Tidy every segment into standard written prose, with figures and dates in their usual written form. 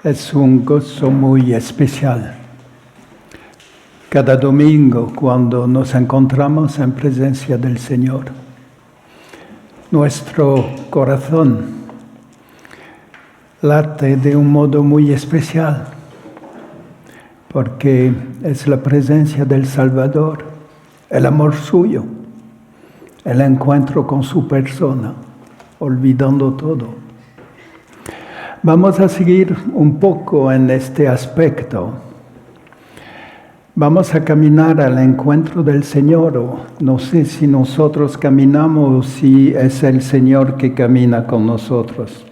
Es un gozo muy especial. Cada domingo, cuando nos encontramos en presencia del Señor, nuestro corazón late de un modo muy especial, porque es la presencia del Salvador, el amor suyo, el encuentro con su persona, olvidando todo. Vamos a seguir un poco en este aspecto. Vamos a caminar al encuentro del Señor, o no sé si nosotros caminamos o si es el Señor que camina con nosotros.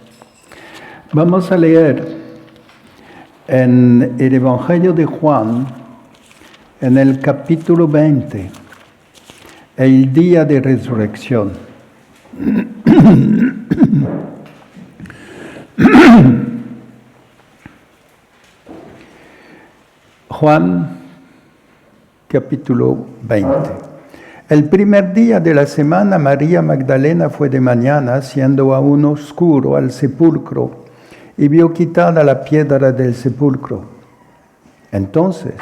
Vamos a leer en el Evangelio de Juan, en el capítulo 20, el día de resurrección. Juan, capítulo 20. El primer día de la semana, María Magdalena fue de mañana, siendo aún oscuro, al sepulcro, y vio quitada la piedra del sepulcro. Entonces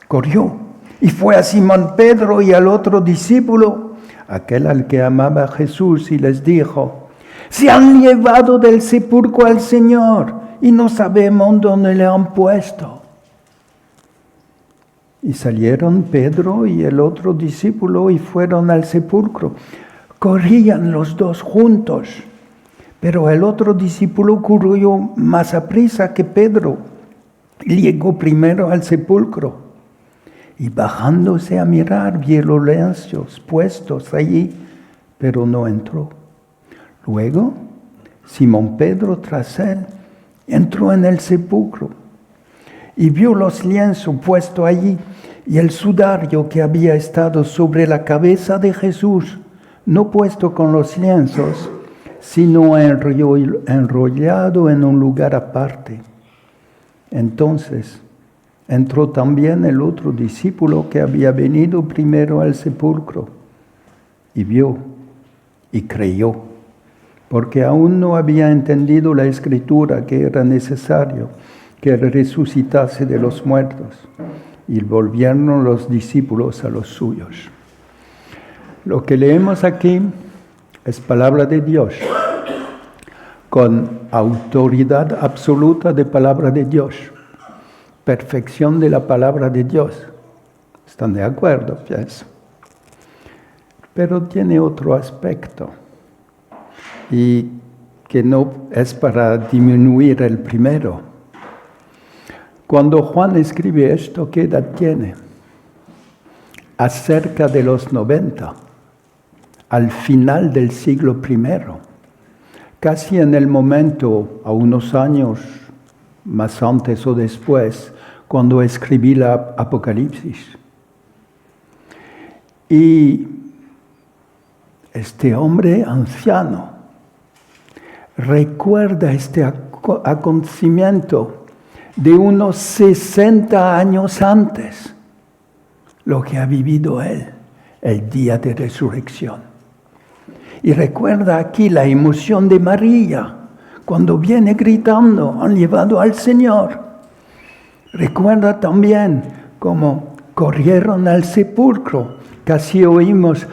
corrió y fue a Simón Pedro y al otro discípulo, aquel al que amaba Jesús, y les dijo: «Se han llevado del sepulcro al Señor y no sabemos dónde le han puesto». Y salieron Pedro y el otro discípulo y fueron al sepulcro. Corrían los dos juntos, pero el otro discípulo corrió más aprisa que Pedro. Llegó primero al sepulcro y bajándose a mirar, vio los lienzos puestos allí, pero no entró. Luego, Simón Pedro tras él entró en el sepulcro y vio los lienzos puestos allí y el sudario que había estado sobre la cabeza de Jesús, no puesto con los lienzos, sino enrollado en un lugar aparte. Entonces entró también el otro discípulo que había venido primero al sepulcro y vio y creyó, porque aún no había entendido la Escritura que era necesario que resucitase de los muertos. Y volvieron los discípulos a los suyos. Lo que leemos aquí es palabra de Dios, con autoridad absoluta de palabra de Dios, perfección de la palabra de Dios. ¿Están de acuerdo? Pienso. Pero tiene otro aspecto, y que no es para disminuir el primero. Cuando Juan escribe esto, ¿qué edad tiene? Acerca de los 90, al final del siglo I, casi en el momento, a unos años más antes o después, cuando escribí la Apocalipsis. Y este hombre anciano recuerda este acontecimiento de unos 60 años antes, lo que ha vivido él, el día de resurrección. Y recuerda aquí la emoción de María, cuando viene gritando: «Han llevado al Señor». Recuerda también cómo corrieron al sepulcro. Casi oímos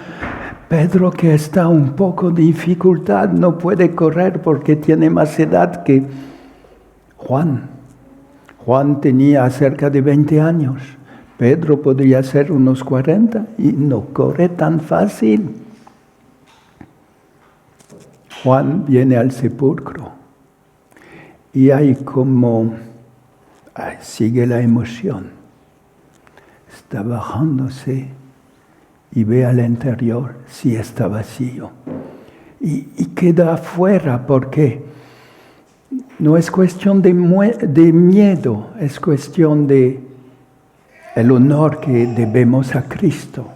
Pedro, que está un poco de dificultad, no puede correr porque tiene más edad que Juan. Juan tenía cerca de 20 años. Pedro podría ser unos 40 y no corre tan fácil. Juan viene al sepulcro y hay como, sigue la emoción. Está bajándose y ve al interior, sí está vacío. Y queda afuera porque no es cuestión de miedo, es cuestión de el honor que debemos a Cristo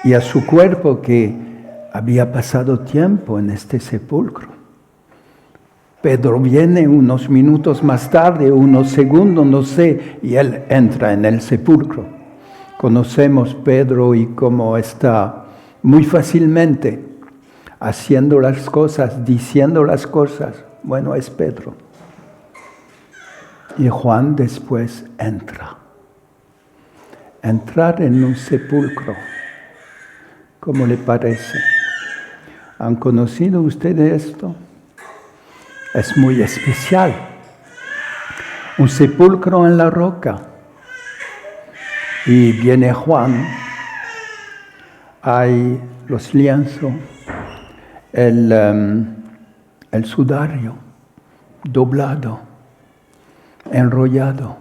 y a su cuerpo que había pasado tiempo en este sepulcro. Pedro viene unos minutos más tarde, unos segundos, no sé, y él entra en el sepulcro. Conocemos Pedro y cómo está muy fácilmente haciendo las cosas, diciendo las cosas. Bueno, es Pedro. Y Juan después entra. Entrar en un sepulcro, ¿cómo le parece? ¿Han conocido ustedes esto? Es muy especial. Un sepulcro en la roca. Y viene Juan, hay los lienzos, el sudario doblado, enrollado.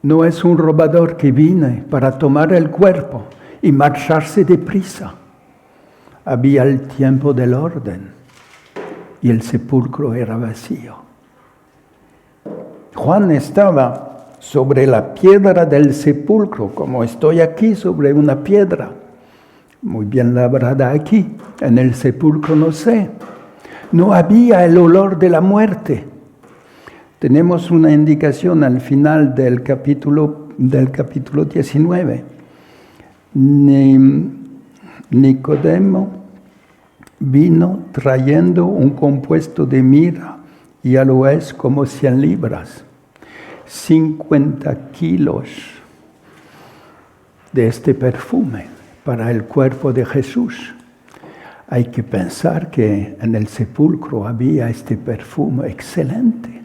No es un robador que viene para tomar el cuerpo y marcharse deprisa. Había el tiempo del orden y el sepulcro era vacío. Juan estaba sobre la piedra del sepulcro, como estoy aquí sobre una piedra, muy bien labrada aquí, en el sepulcro no sé. No había el olor de la muerte. Tenemos una indicación al final del capítulo 19. Nicodemo vino trayendo un compuesto de mirra y aloes como 100 libras. 50 kilos de este perfume para el cuerpo de Jesús. Hay que pensar que en el sepulcro había este perfume excelente.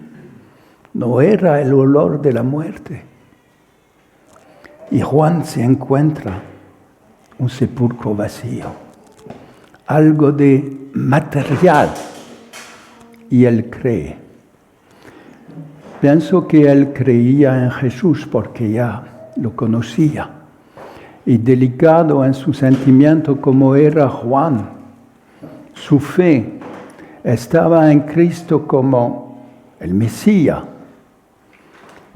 No era el olor de la muerte. Y Juan se encuentra un sepulcro vacío, algo de material, y él cree. Pienso que él creía en Jesús porque ya lo conocía. Y delicado en su sentimiento como era Juan, su fe estaba en Cristo como el Mesías.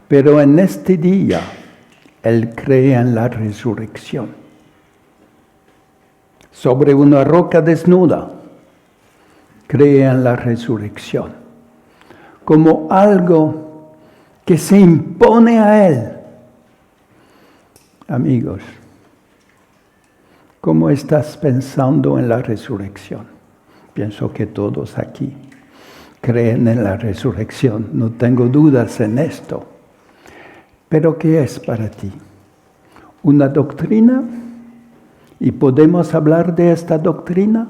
Pero en este día, él cree en la resurrección. Sobre una roca desnuda, cree en la resurrección. Como algo que se impone a él. Amigos, ¿cómo estás pensando en la resurrección? Pienso que todos aquí creen en la resurrección, no tengo dudas en esto. ¿Pero qué es para ti? ¿Una doctrina? ¿Y podemos hablar de esta doctrina?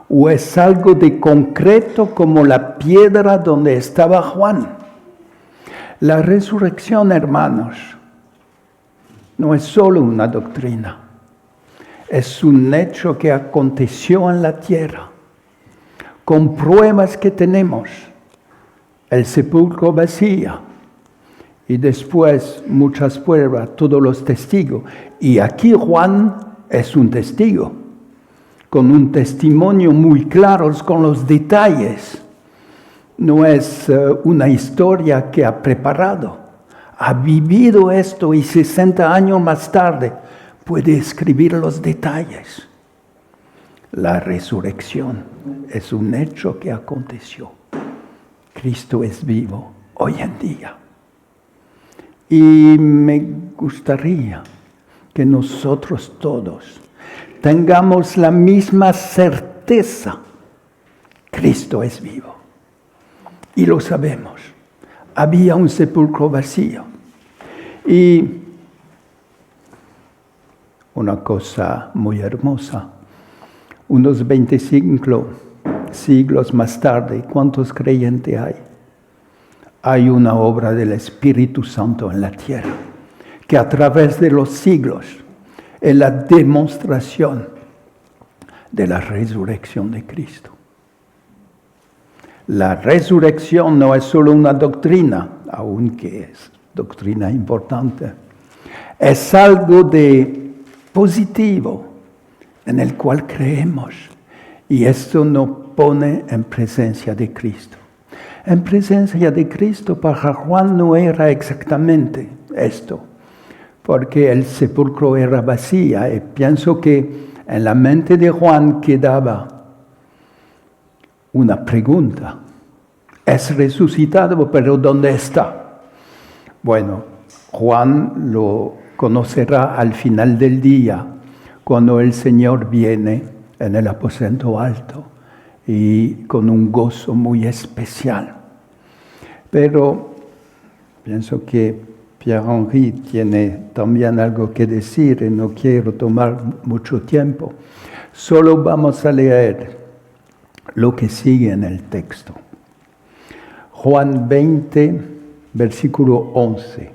¿O es algo de concreto como la piedra donde estaba Juan? La resurrección, hermanos, no es solo una doctrina. Es un hecho que aconteció en la tierra, con pruebas que tenemos. El sepulcro vacío. Y después muchas pruebas, todos los testigos. Y aquí Juan es un testigo, con un testimonio muy claro, con los detalles. No es una historia que ha preparado. Ha vivido esto y 60 años más tarde puede escribir los detalles. La resurrección es un hecho que aconteció. Cristo es vivo hoy en día. Y me gustaría que nosotros todos tengamos la misma certeza. Cristo es vivo. Y lo sabemos. Había un sepulcro vacío. Y una cosa muy hermosa. Unos 25 siglos más tarde, ¿cuántos creyentes hay? Hay una obra del Espíritu Santo en la tierra, que a través de los siglos es la demostración de la resurrección de Cristo. La resurrección no es solo una doctrina, aunque es doctrina importante. Es algo de positivo en el cual creemos. Y esto nos pone en presencia de Cristo. En presencia de Cristo para Juan no era exactamente esto, porque el sepulcro era vacío. Y pienso que en la mente de Juan quedaba una pregunta. Es resucitado, pero ¿dónde está? Bueno, Juan lo conocerá al final del día, cuando el Señor viene en el aposento alto y con un gozo muy especial. Pero pienso que Pierre-Henri tiene también algo que decir y no quiero tomar mucho tiempo. Solo vamos a leer lo que sigue en el texto. Juan 20, versículo 11.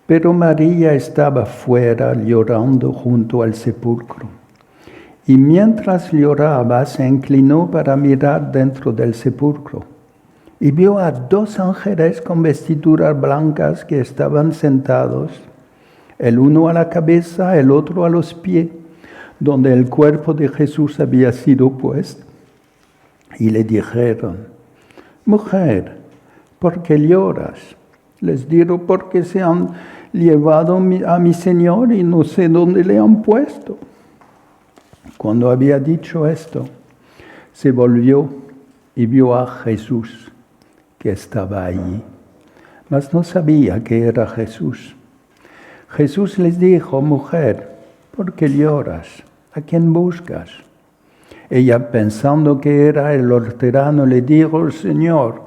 Pero María estaba fuera llorando junto al sepulcro. Y mientras lloraba, se inclinó para mirar dentro del sepulcro. Y vio a 2 ángeles con vestiduras blancas que estaban sentados, el uno a la cabeza, el otro a los pies, donde el cuerpo de Jesús había sido puesto. Y le dijeron: Mujer, ¿por qué lloras? Les dijo: porque se han llevado a mi Señor y no sé dónde le han puesto. Cuando había dicho esto, se volvió y vio a Jesús, que estaba allí, mas no sabía que era Jesús. Jesús les dijo: Mujer, ¿por qué lloras? ¿A quién buscas? Ella, pensando que era el hortelano, le dijo: Señor,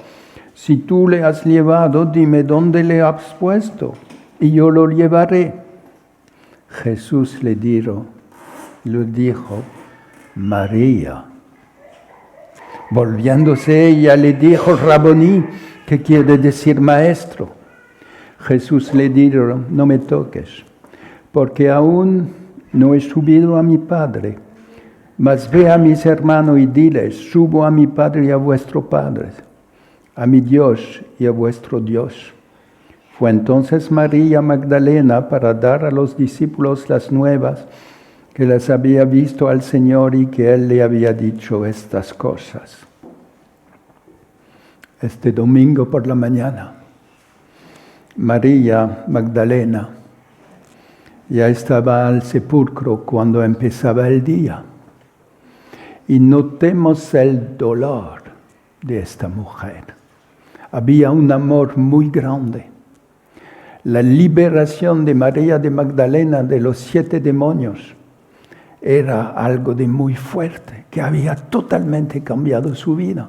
si tú le has llevado, dime dónde le has puesto, y yo lo llevaré. Jesús le dijo: María. Volviéndose ella le dijo: Raboní, que quiere decir maestro. Jesús le dijo: no me toques, porque aún no he subido a mi Padre. Mas ve a mis hermanos y diles: subo a mi Padre y a vuestro Padre, a mi Dios y a vuestro Dios. Fue entonces María Magdalena para dar a los discípulos las nuevas, que les había visto al Señor y que Él le había dicho estas cosas. Este domingo por la mañana, María Magdalena ya estaba al sepulcro cuando empezaba el día. Y notemos el dolor de esta mujer. Había un amor muy grande. La liberación de María de Magdalena de los 7 demonios era algo de muy fuerte, que había totalmente cambiado su vida.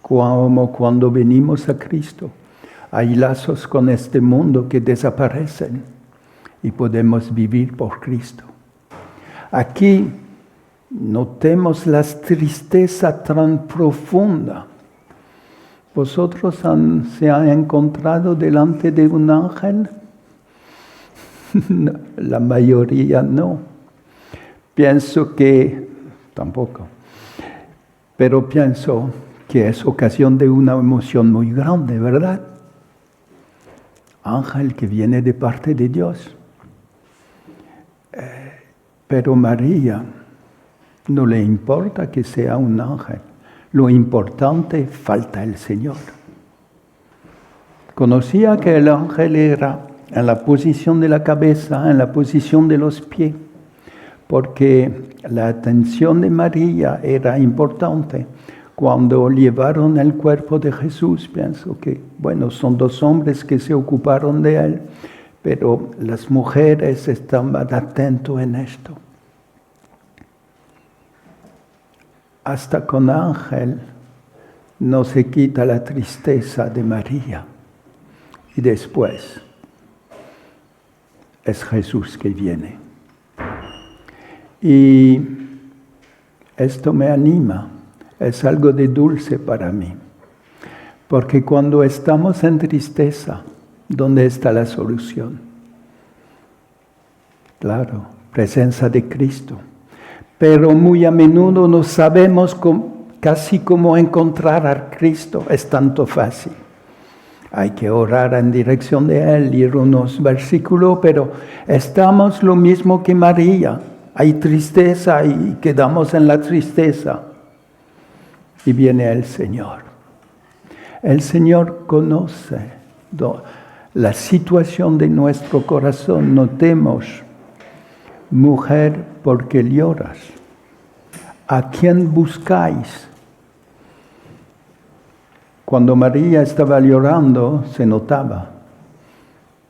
Como cuando venimos a Cristo, hay lazos con este mundo que desaparecen y podemos vivir por Cristo. Aquí notemos la tristeza tan profunda. ¿Vosotros se han encontrado delante de un ángel? La mayoría no. Pienso que, tampoco, pero pienso que es ocasión de una emoción muy grande, ¿verdad? Ángel que viene de parte de Dios. Pero María no le importa que sea un ángel. Lo importante, falta el Señor. Conocía que el ángel era en la posición de la cabeza, en la posición de los pies, porque la atención de María era importante. Cuando llevaron el cuerpo de Jesús, pienso que, bueno, son 2 hombres que se ocuparon de él, pero las mujeres estaban atentas en esto. Hasta con ángel no se quita la tristeza de María. Y después es Jesús que viene. Y esto me anima, es algo de dulce para mí. Porque cuando estamos en tristeza, ¿dónde está la solución? Claro, presencia de Cristo. Pero muy a menudo no sabemos casi cómo encontrar a Cristo. Es tanto fácil. Hay que orar en dirección de Él, leer unos versículos, pero estamos lo mismo que María. Hay tristeza y quedamos en la tristeza. Y viene el Señor. El Señor conoce la situación de nuestro corazón. Notemos: mujer, ¿por qué lloras? ¿A quién buscáis? Cuando María estaba llorando, se notaba.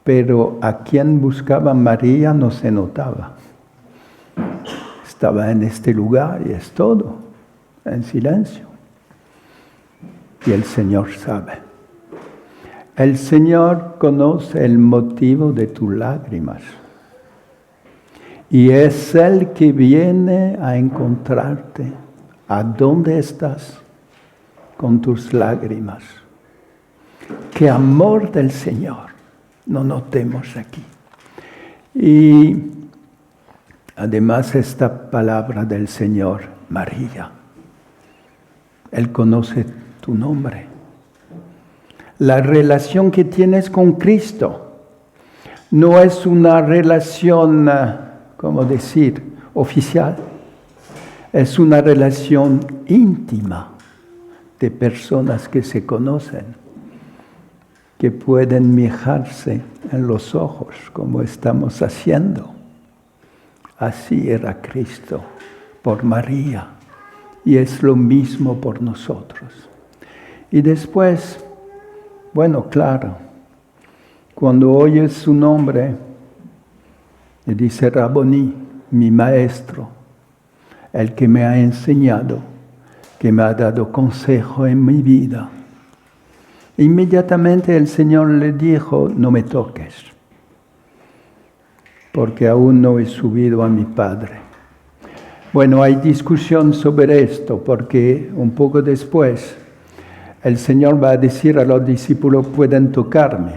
Pero a quién buscaba María no se notaba. Estaba en este lugar y es todo, en silencio. Y el Señor sabe. El Señor conoce el motivo de tus lágrimas. Y es Él que viene a encontrarte. ¿A dónde estás con tus lágrimas? ¡Qué amor del Señor! No notemos aquí. Y además esta palabra del Señor, María. Él conoce tu nombre. La relación que tienes con Cristo no es una relación, ¿cómo decir?, oficial. Es una relación íntima de personas que se conocen, que pueden mirarse en los ojos como estamos haciendo. Así era Cristo por María y es lo mismo por nosotros. Y después, bueno, claro, cuando oyes su nombre, le dice Rabboni, mi maestro, el que me ha enseñado, que me ha dado consejo en mi vida. Inmediatamente el Señor le dijo, no me toques, porque aún no he subido a mi Padre. Bueno, hay discusión sobre esto, porque un poco después el Señor va a decir a los discípulos, pueden tocarme,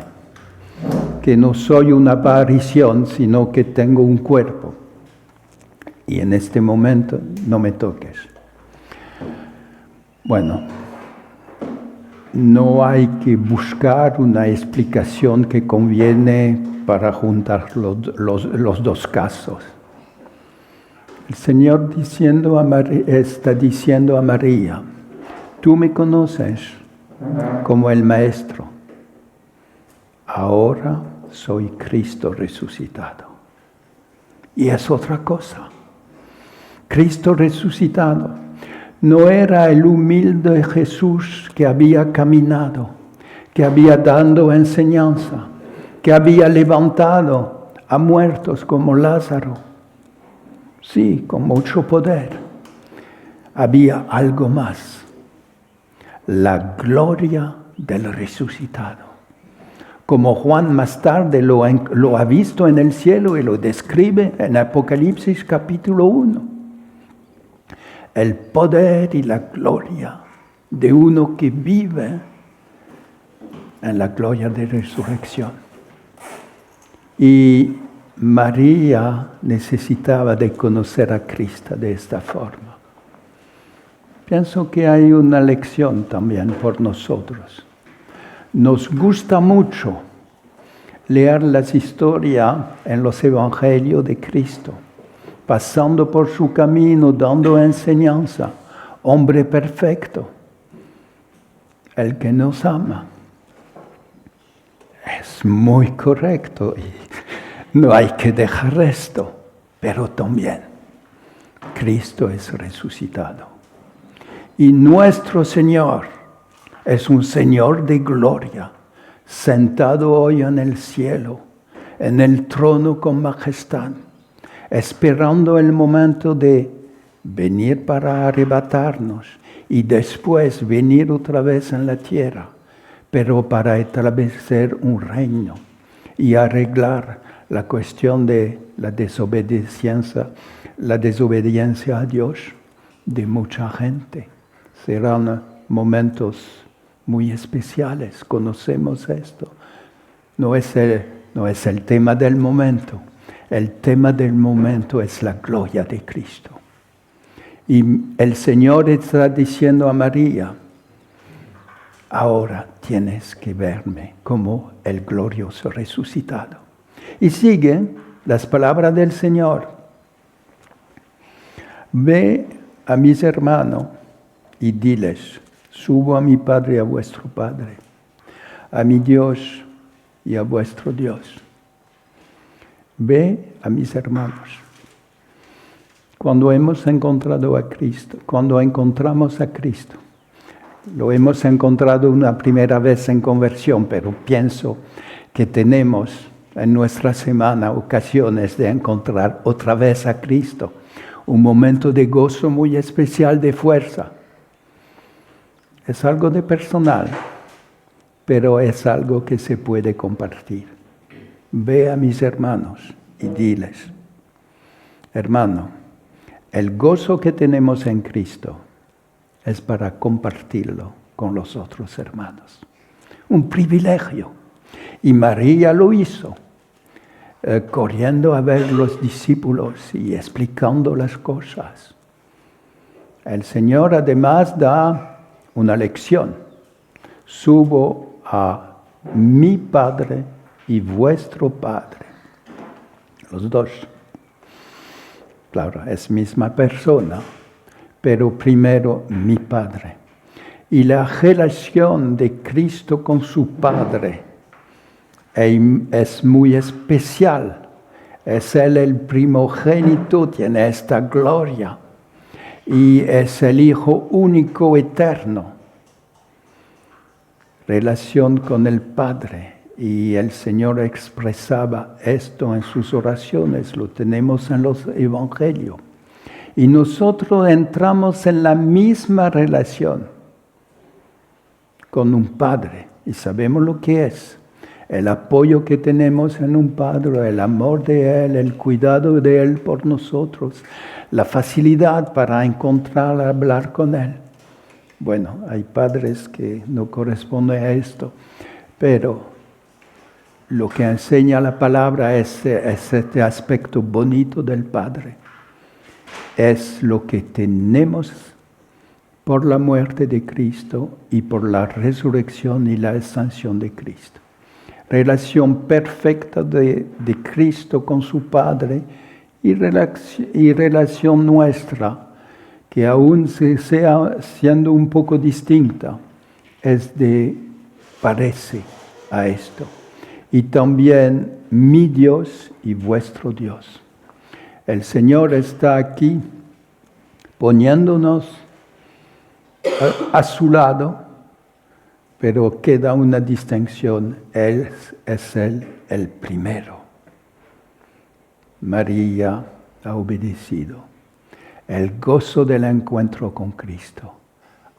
que no soy una aparición, sino que tengo un cuerpo. Y en este momento, no me toques. Bueno, no hay que buscar una explicación que conviene para juntar los dos casos. El Señor está diciendo a María, tú me conoces como el Maestro. Ahora soy Cristo resucitado. Y es otra cosa. Cristo resucitado no era el humilde Jesús que había caminado, que había dado enseñanza, que había levantado a muertos como Lázaro. Sí, con mucho poder. Había algo más. La gloria del resucitado. Como Juan más tarde lo ha visto en el cielo y lo describe en Apocalipsis capítulo 1. El poder y la gloria de uno que vive en la gloria de resurrección. Y María necesitaba de conocer a Cristo de esta forma. Pienso que hay una lección también por nosotros. Nos gusta mucho leer las historias en los evangelios de Cristo, pasando por su camino, dando enseñanza, hombre perfecto, el que nos ama. Es muy correcto y no hay que dejar esto, pero también Cristo es resucitado. Y nuestro Señor es un Señor de gloria, sentado hoy en el cielo, en el trono con majestad, esperando el momento de venir para arrebatarnos y después venir otra vez en la tierra, pero para establecer un reino y arreglar la cuestión de la desobediencia a Dios de mucha gente. Serán momentos muy especiales, conocemos esto. No es el tema del momento. El tema del momento es la gloria de Cristo. Y el Señor está diciendo a María, ahora tienes que verme como el glorioso resucitado. Y siguen las palabras del Señor. Ve a mis hermanos y diles, subo a mi Padre y a vuestro Padre, a mi Dios y a vuestro Dios. Ve a mis hermanos. Cuando hemos encontrado a Cristo, cuando encontramos a Cristo, lo hemos encontrado una primera vez en conversión, pero pienso que tenemos en nuestra semana ocasiones de encontrar otra vez a Cristo. Un momento de gozo muy especial, de fuerza. Es algo de personal. pero es algo que se puede compartir. Ve a mis hermanos y diles, hermano, el gozo que tenemos en Cristo es para compartirlo con los otros hermanos. Un privilegio. Y María lo hizo, corriendo a ver los discípulos y explicando las cosas. El Señor además da una lección. Subo a mi Padre y vuestro Padre. Los dos. Claro, es misma persona, pero primero mi Padre. Y la relación de Cristo con su Padre es muy especial. Es Él el primogénito, tiene esta gloria. Y es el Hijo único eterno. Relación con el Padre. Y el Señor expresaba esto en sus oraciones, lo tenemos en los evangelios. Y nosotros entramos en la misma relación con un Padre y sabemos lo que es. El apoyo que tenemos en un Padre, el amor de Él, el cuidado de Él por nosotros, la facilidad para encontrar, hablar con Él. Bueno, hay padres que no corresponden a esto, pero lo que enseña la palabra es este aspecto bonito del Padre. Es lo que tenemos por la muerte de Cristo y por la resurrección y la ascensión de Cristo. Relación perfecta de Cristo con su Padre y relación nuestra, que aún sea siendo un poco distinta, parece a esto. Y también mi Dios y vuestro Dios. El Señor está aquí poniéndonos a su lado, pero queda una distinción. Él es el primero. María ha obedecido. El gozo del encuentro con Cristo.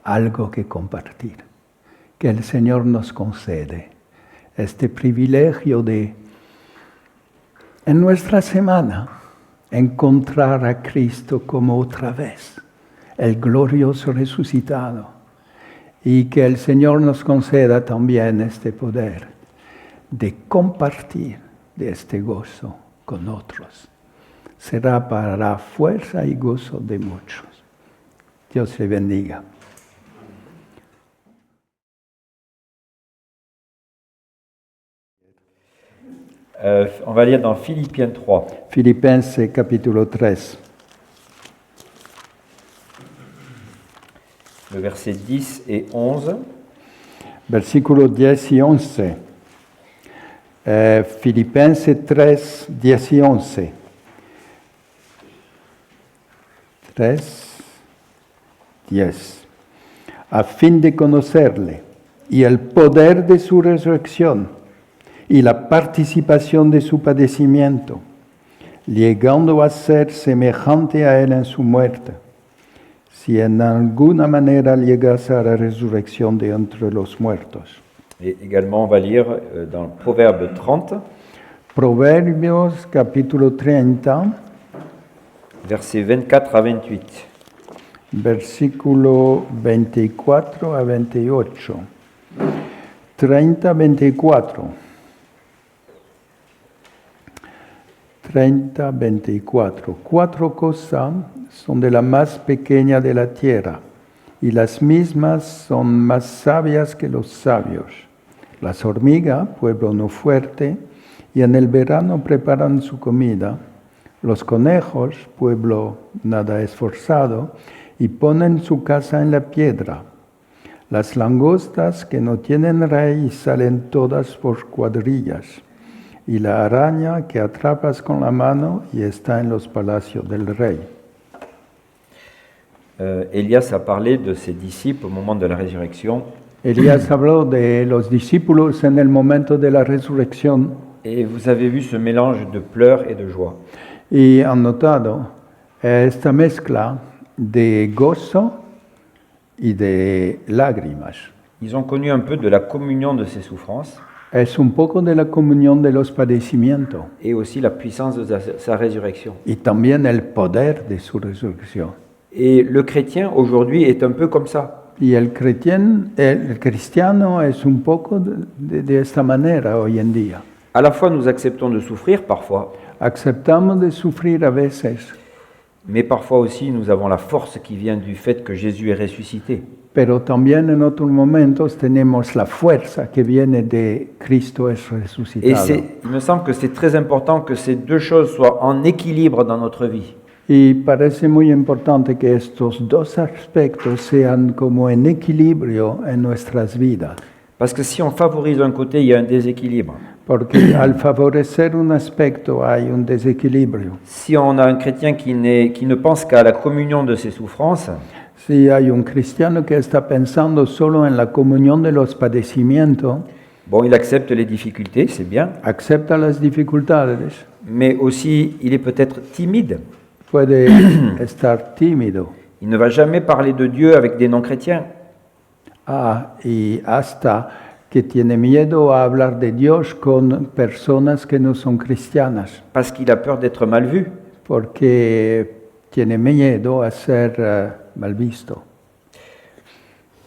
Algo que compartir. Que el Señor nos concede. Este privilegio de, en nuestra semana, encontrar a Cristo como otra vez, el glorioso resucitado, y que el Señor nos conceda también este poder de compartir de este gozo con otros. Será para la fuerza y gozo de muchos. Dios le bendiga. On va lire dans Philippiens 3. Filipenses capítulo 3. Le verset 10 et 11. Versículos 10 y 11. Filipenses 3, 10 y 11. 3, 10. A fin de conocerle y el poder de su resurrección y la participación de su padecimiento, llegando a ser semejante a él en su muerte, si en alguna manera llegase a la resurrección de entre los muertos. Et également, on va lire dans Proverbe 30, Proverbios capítulo 30, versets 24 à 28. versículo 24 a 28. 30, 24. 30, 24. 4 cosas son de la más pequeña de la tierra, y las mismas son más sabias que los sabios. Las hormigas, pueblo no fuerte, y en el verano preparan su comida. Los conejos, pueblo nada esforzado, y ponen su casa en la piedra. Las langostas que no tienen rey y salen todas por cuadrillas. Y la araña que atrapas con la mano y está en los palacios del rey. Elias a parlé de ses disciples au moment de la résurrection. Elías habló de los discípulos en el momento de la resurrección. Et vous avez vu ce mélange de pleurs et de joie. Y han notado esta mezcla de gozo y de lágrimas. ils ont connu un peu de la communion de ces souffrances es un poco de la comunión de los padecimientos et aussi la puissance de sa résurrection. y también el poder de su resurrección. Et le chrétien aujourd'hui est un peu comme ça. Y el cristiano es un poco de esta manera hoy en día. À la fois nous acceptons de souffrir parfois, Aceptamos de sufrir a veces, mais parfois aussi nous avons la force qui vient du fait que Jésus est ressuscité. pero también en otros momentos tenemos la fuerza que viene de Cristo es Et resucitado. il me semble que c'est très important que ces deux choses soient en équilibre dans notre vie. Y parece muy importante que estos dos aspectos sean como en equilibrio en nuestras vidas, Parce que si on favorise un côté, il y a un déséquilibre. porque al favorecer un aspecto hay un desequilibrio. Si on a un chrétien qui ne pense qu'à la communion de ses souffrances, Si hay un cristiano que está pensando solo en la comunión de los padecimientos, bon, il accepte les difficultés, c'est bien, acepta las dificultades, mais aussi il est peut-être timide. puede estar tímido Il ne va jamais parler de Dieu avec des non-chrétiens. y hasta que tiene miedo a hablar de Dios con personas que no son cristianas, Parce qu'il a peur d'être mal vu. porque tiene miedo a ser mal visto.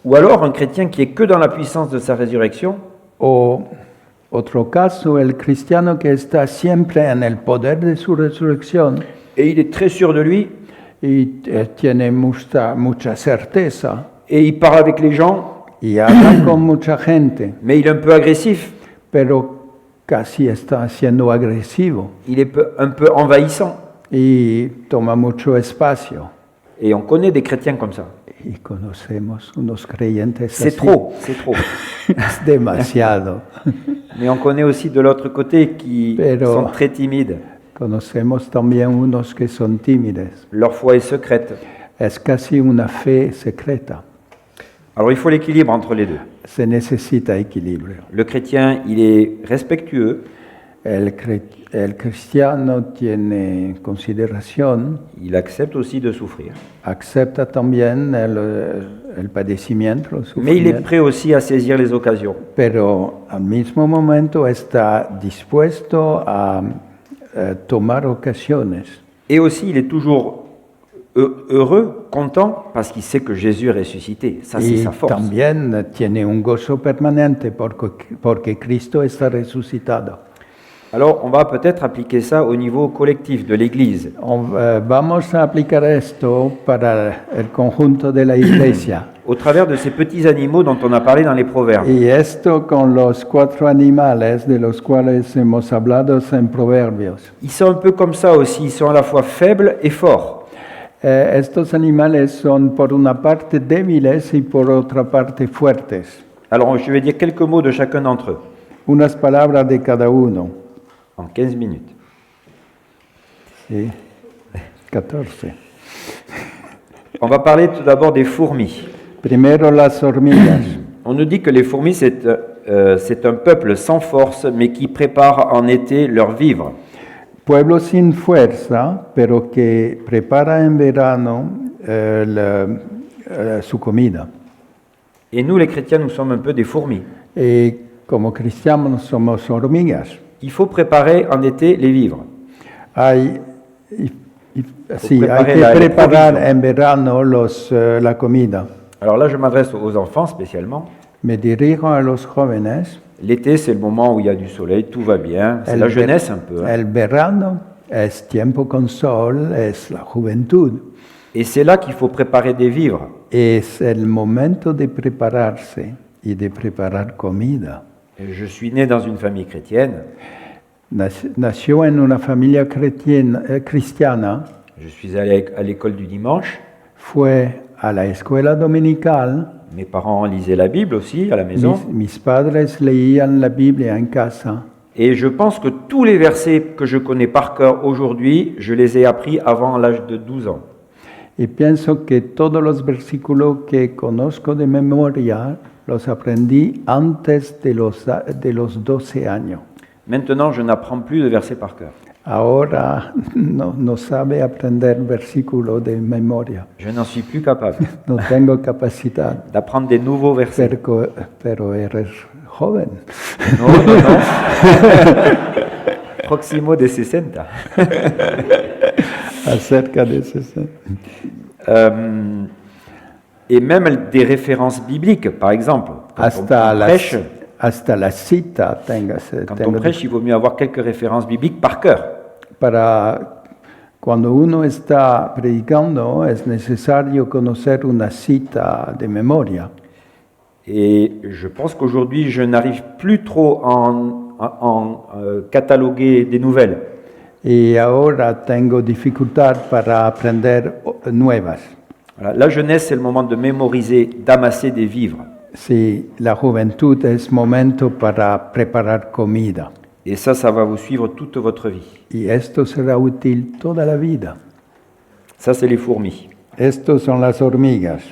Ou alors un chrétien qui est que dans la puissance de sa résurrection, O otro caso, el cristiano que está siempre en el poder de su resurrección et il est très sûr de lui, y tiene mucha certeza et il parle avec les gens, y habla con mucha gente, mais il est un peu agressif, pero casi está siendo agresivo il est un peu envahissant. y toma mucho espacio. Et on connaît des chrétiens comme ça. Y conocemos unos creyentes C'est así. trop, c'est trop. Es demasiado. Mais on connaît aussi de l'autre côté qui Pero- sont très timides. Conocemos también unos que son tímidos. Leur foi est secrète. Es casi una fe secreta. Alors il faut l'équilibre entre les deux. Se necesita equilibrio. Le chrétien, il est respectueux, El cristiano tiene consideración, il accepte aussi de souffrir. acepta también el padecimiento, el Mais il est sufrimiento, prêt aussi à saisir les occasions. pero al mismo momento está dispuesto a tomar ocasiones. Et aussi, il est toujours heureux, content, parce qu'il sait que Jésus est ressuscité. Ça, c'est Y sa force. también tiene un gozo permanente porque Cristo está resucitado. Alors, on va peut-être appliquer ça au niveau collectif de l'Église. Vamos a aplicar esto para el conjunto de la iglesia. Au travers de ces petits animaux dont on a parlé dans les Proverbes. Y esto con los 4 animales de los cuales hemos hablado en Proverbios. Ils sont un peu comme ça aussi, ils sont à la fois faibles et forts. Estos animales son por una parte débiles y por otra parte fuertes. Alors, je vais dire quelques mots de chacun d'entre eux, Unas palabras de cada uno. en 15 minutes. Sí. 14. On va parler tout d'abord des fourmis. Primero las hormigas. On nous dit que les fourmis, c'est un peuple sans force, mais qui prépare en été leur vivre. Pueblo sin fuerza, pero que prepara en verano su comida. Et nous, les chrétiens, nous sommes un peu des fourmis. Y como cristianos somos hormigas. Il faut préparer en été les vivres. Sí, hay preparer que la preparar provision. en verano la comida. Alors là, je m'adresse aux enfants spécialement. Me dirijo a los jóvenes. L'été, c'est le moment où il y a du soleil, tout va bien. C'est la jeunesse un peu. Hein. El verano es tiempo con sol, es la juventud. Et c'est là qu'il faut préparer des vivres. Es el momento de prepararse y de preparar comida. Je suis né dans une famille chrétienne. Nació en una familia cristiana, Je suis allé à l'école du dimanche. fue a la escuela dominical. Mes parents lisaient la Bible aussi à la maison. Mis padres leían la Biblia en casa. Et je pense que tous les versets que je connais par cœur aujourd'hui, je les ai appris avant l'âge de 12 ans. Y pienso que todos los versículos que conozco de memoria los aprendí antes de los 12 años. Maintenant, je n'apprends plus de versets par cœur. ahora no sabe aprender versículos de memoria. Je n'en suis plus capable No tengo capacidad, d'apprendre des nouveaux versets. pero eres joven. Non, non, non. Proximo de 60. Acerca de eso. Et même des références bibliques, par exemple. Quand Hasta la cita quand on prêche, il vaut mieux avoir quelques références bibliques par cœur. Para cuando uno está predicando es necesario conocer una cita de memoria. Et je pense qu'aujourd'hui, je n'arrive plus trop en cataloguer des nouvelles. Y ahora tengo dificultad para aprender nuevas. Voilà, la jeunesse, c'est le moment de mémoriser, d'amasser des vivres. Sí, la juventud es momento para preparar comida. Et ça va vous suivre toute votre vie. Y esto será útil toda la vida. Ça, c'est les fourmis. Estos son las hormigas.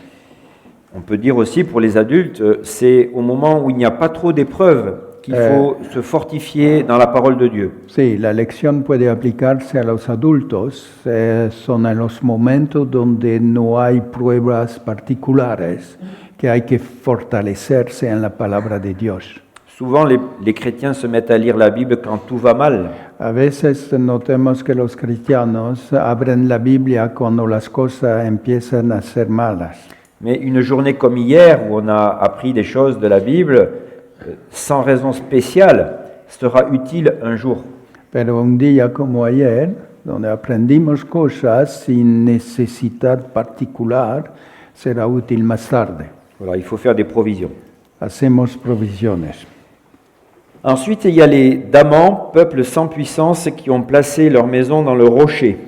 On peut dire aussi pour les adultes, c'est au moment où il n'y a pas trop d'épreuves qu'il faut se fortifier dans la parole de Dieu. Sí, la lección puede aplicarse a los adultos. Son en los momentos donde no hay pruebas particulares que hay que fortalecerse en la palabra de Dios. Souvent, les chrétiens se mettent à lire la Bible quand tout va mal. A veces notemos que los cristianos abren la Biblia cuando las cosas empiezan a ser malas. Mais une journée comme hier, où on a appris des choses de la Bible, sans raison spéciale, sera utile un jour. Pero un día como ayer, donde aprendimos cosas sin necesidad particular, será útil más tarde. Voilà, il faut faire des provisions. Hacemos provisiones. Ensuite, il y a les Damans, peuple sans puissance, qui ont placé leur maison dans le rocher.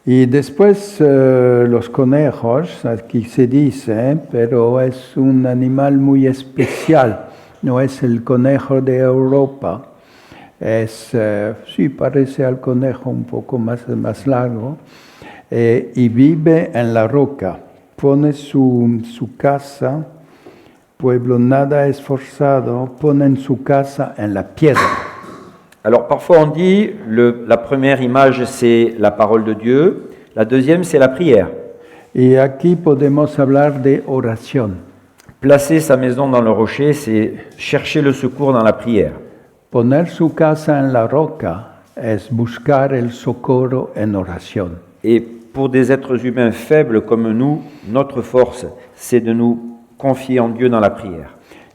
Y después los conejos, aquí se dice, pero es un animal muy especial. No es el conejo de Europa. Sí, parece al conejo un poco más largo. Y vive en la roca. Pone su casa, pueblo nada esforzado, ponen su casa en la piedra. Alors parfois on dit, la première image c'est la parole de Dieu, la deuxième c'est la prière. Y aquí podemos hablar de oración. Placer sa maison dans le rocher, c'est chercher le secours dans la prière. Poner su casa en la roca es buscar el socorro en oración. Et pour des êtres humains faibles comme nous, notre force, c'est de nous confier en Dieu dans la prière.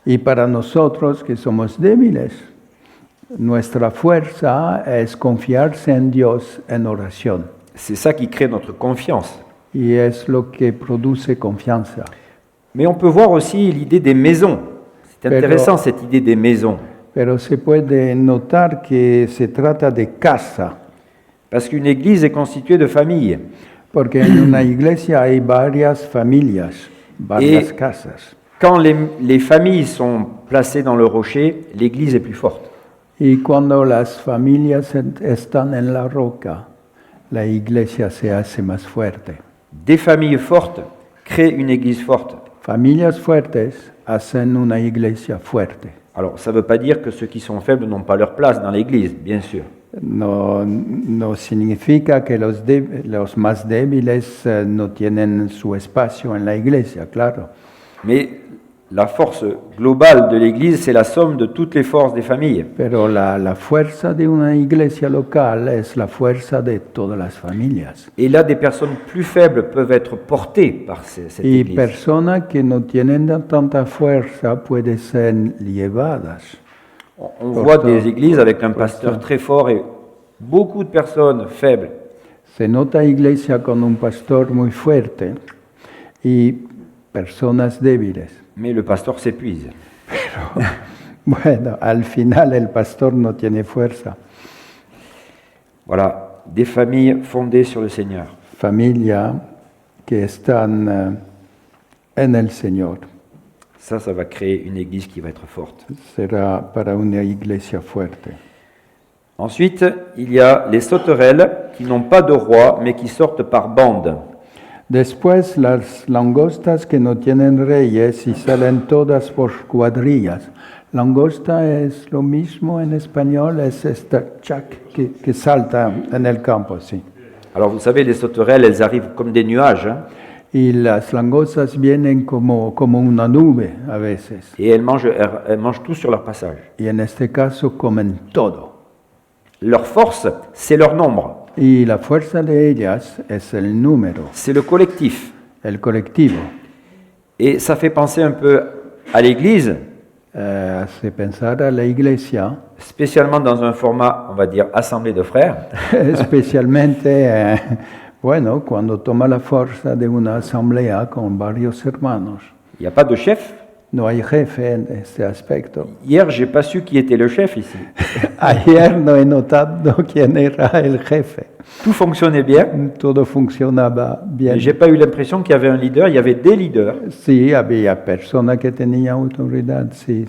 Y para nosotros que somos débiles, nuestra fuerza es confiarse en Dios en oración. C'est ça qui crée notre confiance. Y es lo que produce confianza. Mais on peut voir aussi l'idée des maisons. C'est intéressant cette idée des maisons. Pero se puede notar que se trata de casa. Parce qu'une église est constituée de familles. Porque en una iglesia hay varias familias, varias casas. Quand les familles sont placées dans le rocher, l'église est plus forte. Y cuando las familias están en la roca, la iglesia se hace más fuerte. Des familles fortes créent une église forte. Familias fuertes hacen una iglesia fuerte. Alors, ça ne veut pas dire que ceux qui sont faibles n'ont pas leur place dans l'église, bien sûr. No significa que los más débiles no tienen su espacio en la iglesia, claro. Mais la force globale de l'église, c'est la somme de toutes les forces des familles. Pero la fuerza de una iglesia local es la fuerza de todas las familias. Et là, des personnes plus faibles peuvent être portées par cette église. Y personas que no tienen tanta fuerza pueden ser llevadas. On voit des églises avec un pasteur très fort et beaucoup de personnes faibles. Se nota iglesia con un pastor muy fuerte y personas débiles. Mais le pasteur s'épuise. Pero, bueno, al final el pastor no tiene fuerza. Voilà, des familles fondées sur le Seigneur. Familia que están en el Señor. Ça va créer une église qui va être forte. Será para una iglesia fuerte. Ensuite, il y a les sauterelles qui n'ont pas de roi, mais qui sortent par bandes. Después las langostas que no tienen reyes y salen todas por cuadrillas. Langosta es lo mismo en español, es esta chac que salta en el campo, sí. Alors vous savez, les sauterelles, elles arrivent comme des nuages, hein, Y las langostas vienen como una nube a veces. et elles mangent tout sur leur passage. Y en este caso comen todo. Leur force, c'est leur nombre, Y la fuerza de ellas es el número, c'est le collectif. el colectivo. Et ça fait penser un peu à l'Église, Hace pensar a la iglesia, spécialement dans un format, on va dire, assemblée de frères, especialmente, bueno, cuando toma la fuerza de una asamblea con varios hermanos. il n'y a pas de chef. No hay jefe en este aspecto. Hier, j'ai pas su qui était le chef ici. Ayer no he notado quién era el jefe. Tout fonctionnait bien, Todo funcionaba bien. mais j'ai pas eu l'impression qu'il y avait un leader, il y avait des leaders. Sí, había persona que tenía autoridad, sí,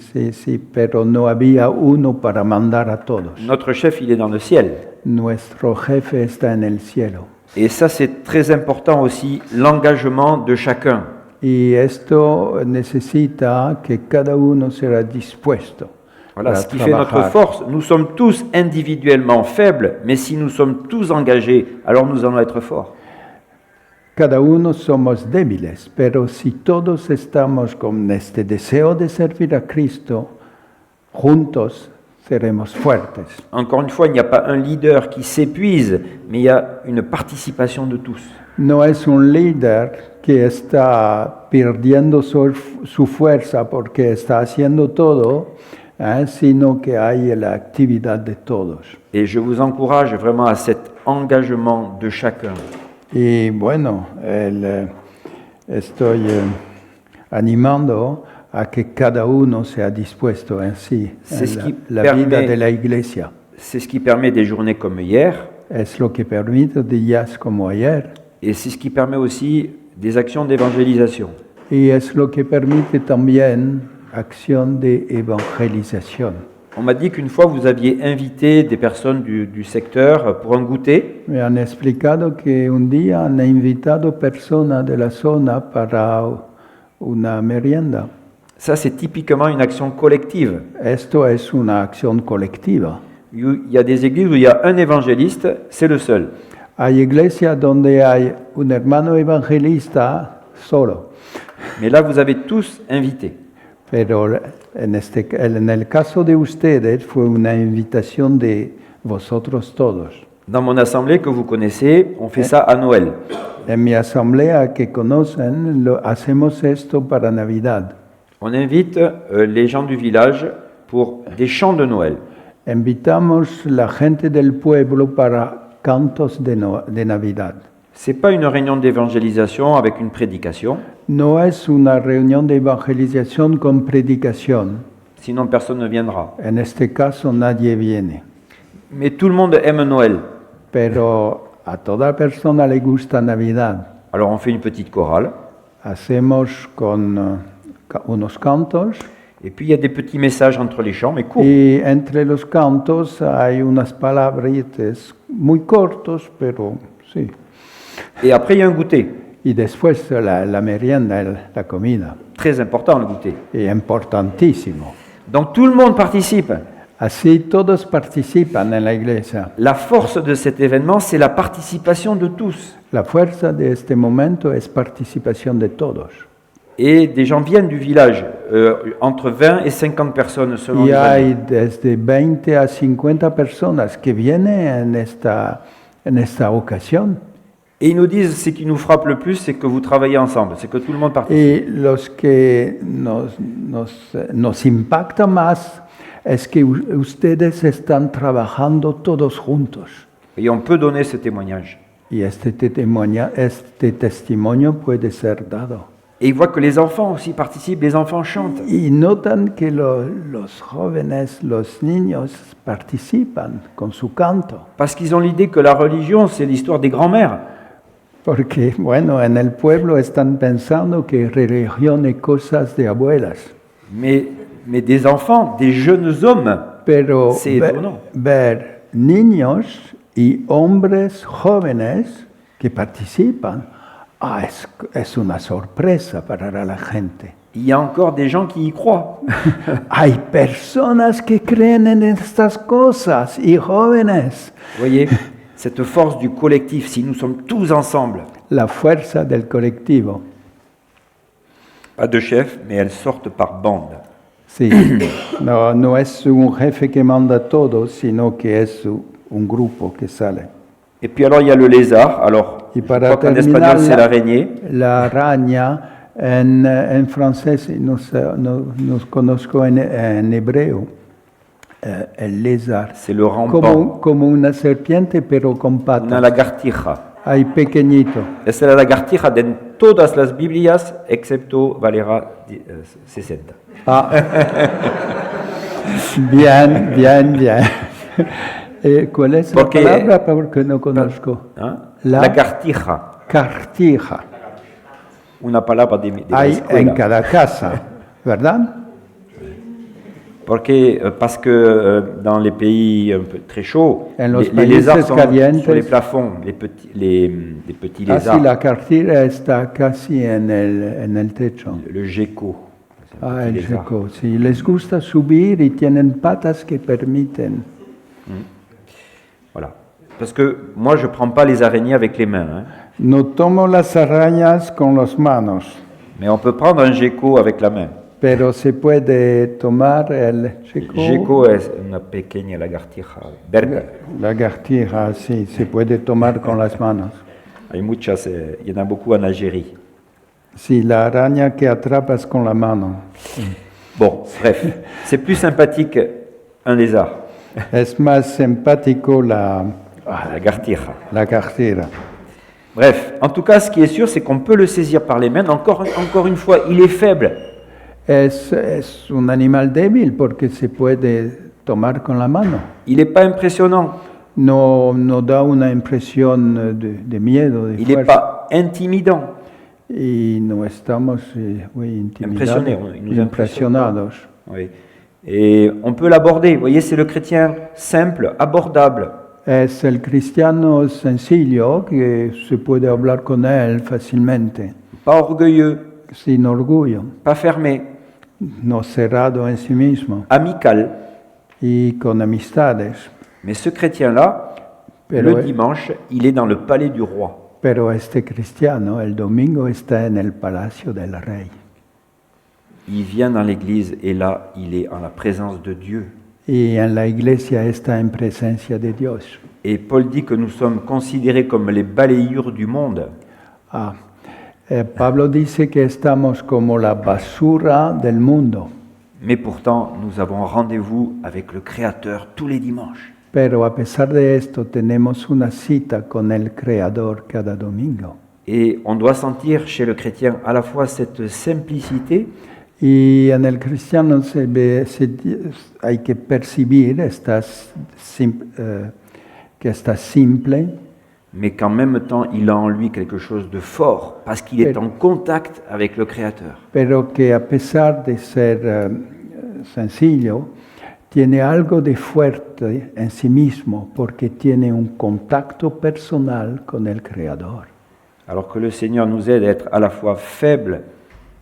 pero no había uno para mandar a todos. Notre chef, il est dans le ciel. Nuestro jefe está en el cielo. Et ça, c'est très important aussi, l'engagement de chacun. Y esto necesita que cada uno será dispuesto Voilà, para ce qui fait notre trabajar. force. Nous sommes tous individuellement faibles, mais si nous sommes tous engagés, alors nous allons être forts. Cada uno somos débiles, pero si todos estamos con este deseo de servir a Cristo, juntos seremos fuertes. Encore une fois, il n'y a pas un leader qui s'épuise, mais il y a une participation de tous. No es un líder que está perdiendo su fuerza porque está haciendo todo, sino que hay la actividad de todos. Et je vous encourage vraiment à cet engagement de chacun. Y bueno, estoy animando a que cada uno sea dispuesto en sí, C'est ce qui en la vida permet- de la iglesia. C'est ce qui permet des journées comme hier, Es lo que permite días como ayer et c'est ce qui permet aussi des actions d'évangélisation. y es lo que permite también acción de evangelización. On m'a dit qu'une fois, vous aviez invité des personnes du secteur pour un goûter. Me han explicado que un día han invitado personas de la zona para una merienda. Ça, c'est typiquement une action collective. Esto es una acción colectiva. Il y a des églises où il y a un évangéliste, c'est le seul. Hay iglesias donde hay un hermano evangelista solo, Mais là, vous avez tous invité. pero en el caso de ustedes fue una invitación de vosotros todos. Dans mon assemblée que vous connaissez, on fait ça à Noël. En mi asamblea que conocen, hacemos esto para Navidad. On invite les gens du village pour des chants de Noël. Invitamos la gente del pueblo para cantos de Navidad. C'est pas une réunion d'évangélisation avec une prédication, No es una reunión de evangelización con predicación. sinon personne ne viendra. En este caso nadie viene. Mais tout le monde aime Noël. Pero a toda persona le gusta Navidad. Alors on fait une petite chorale, Hacemos con unos cantos et puis il y a des petits messages entre les chants, mais courts. y entre los cantos hay unas palabritas muy cortos, pero sí. Et après il y a un goûter. Y después la merienda, la comida. Très important le goûter. Y importantísimo. Donc tout le monde participe. Así todos participan en la iglesia. La force de cet événement, c'est la participation de tous. La fuerza de este momento es participación de todos. Et des gens viennent du village, entre 20 et 50 personnes selon Y les hay années. desde 20 a 50 personas que vienen en esta ocasión. Et ils nous disent, ce qui nous frappe le plus, c'est que vous travaillez ensemble, c'est que tout le monde participe. Y los que nos impacta más es que ustedes están trabajando todos juntos. Et on peut donner ce témoignage. Y este testimonio puede ser dado. Et ils voient que les enfants aussi participent, les enfants chantent. Y notan que los jóvenes, los niños participan con su canto. Parce qu'ils ont l'idée que la religion, c'est l'histoire des grands-mères. Porque, bueno, en el pueblo están pensando que religión es cosas de abuelas. Mais des enfants, des jeunes hommes, Pero c'est étonnant. ver niños y hombres jóvenes que participan, es una sorpresa para la gente. Il y a encore des gens qui y croient. Hay personas que creen en estas cosas y jóvenes. Vous voyez, cette force du collectif, si nous sommes tous ensemble, La fuerza del colectivo. pas de chef, mais elles sortent par bande. Sí, no es un jefe que manda todo, sino que es un grupo que sale. Et puis alors il y a le lézard. Alors, Y je para crois qu'en terminar, espagnol c'est l'araignée. la araña, en francés, no conozco en hebreo, el lézard. C'est le rampant. Como una serpiente, pero con Una patas. lagartija. Hay pequeñito. Es la lagartija de todas las Biblias, excepto Valera 60. Ah. Bien. ¿Cuál es Porque- la palabra? Porque no conozco. ¿Ah? La- Lagartija. Cartija. Una palabra de la Hay escuela. en cada casa, ¿verdad? Parce que dans les pays un peu très chauds, En los les lézards países sont calientes- sur les plafonds, les petits lézards. Así la cartilla está casi en el techo. Le gecko. c'est un Ah, petit el lézard. gecko. Sí, les gusta subir y tienen patas que permiten. Voilà. Parce que moi, je ne prends pas les araignées avec les mains. Hein. No tomo las arañas con las manos, Mais on peut prendre un gecko avec la main. pero se puede tomar el El gecko es una pequeña lagartija verde. lagartija, sí, se puede tomar con las manos. Hay muchas, il y en a beaucoup en Algérie. Sí, la araña que atrapas con la mano. Bon, bref, c'est plus sympathique un lézard, Es más simpático la lagartija. cartera. Bref, en tout cas, ce qui est sûr, c'est qu'on peut le saisir par les mains. Encore une fois, il est faible. Es un animal débil porque se puede tomar con la mano. Il n'est pas impressionnant. No da una impresión de miedo, de Il n'est fuerza. pas intimidant. Y no estamos muy Impresionné, il nous impresionados. Oui. Et on peut l'aborder. Vous voyez, c'est le chrétien simple, abordable. Es el cristiano sencillo que se puede hablar con él fácilmente, Pas orgueilleux, sin orgullo, pas fermé, no cerrado en sí mismo amical. y con amistades. Mais ce chrétien-là, Pero, le dimanche, il est dans le palais du roi. pero este cristiano el domingo está en el palacio del rey Il vient dans l'église et là, il est en la présence de Dieu. y en la iglesia está en presencia de Dios. Et Paul dit que nous sommes considérés comme les balayures du monde. Pablo dice que estamos como la basura del mundo, Mais pourtant, nous avons rendez-vous avec le Créateur tous les dimanches. pero a pesar de esto tenemos una cita con el Creador cada domingo. Et on doit sentir chez le chrétien à la fois cette simplicité Y en el cristiano hay que percibir que está simple, mais qu'en même temps, il a en lui quelque chose de fort, parce qu'il est en contact avec le Créateur. pero que a pesar de ser sencillo, tiene algo de fuerte en sí mismo porque tiene un contacto personal con el Creador. Alors que le Seigneur nous aide à être à la fois faible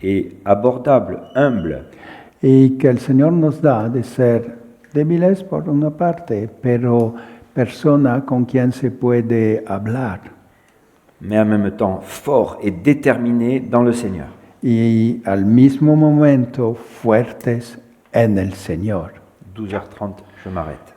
et abordable, humble, Y que el Señor nos da de ser débiles por una parte, pero persona con quien se puede hablar. mais en même temps fort et déterminé dans le Seigneur. Y al mismo momento fuertes en el Señor. 12h30, je m'arrête.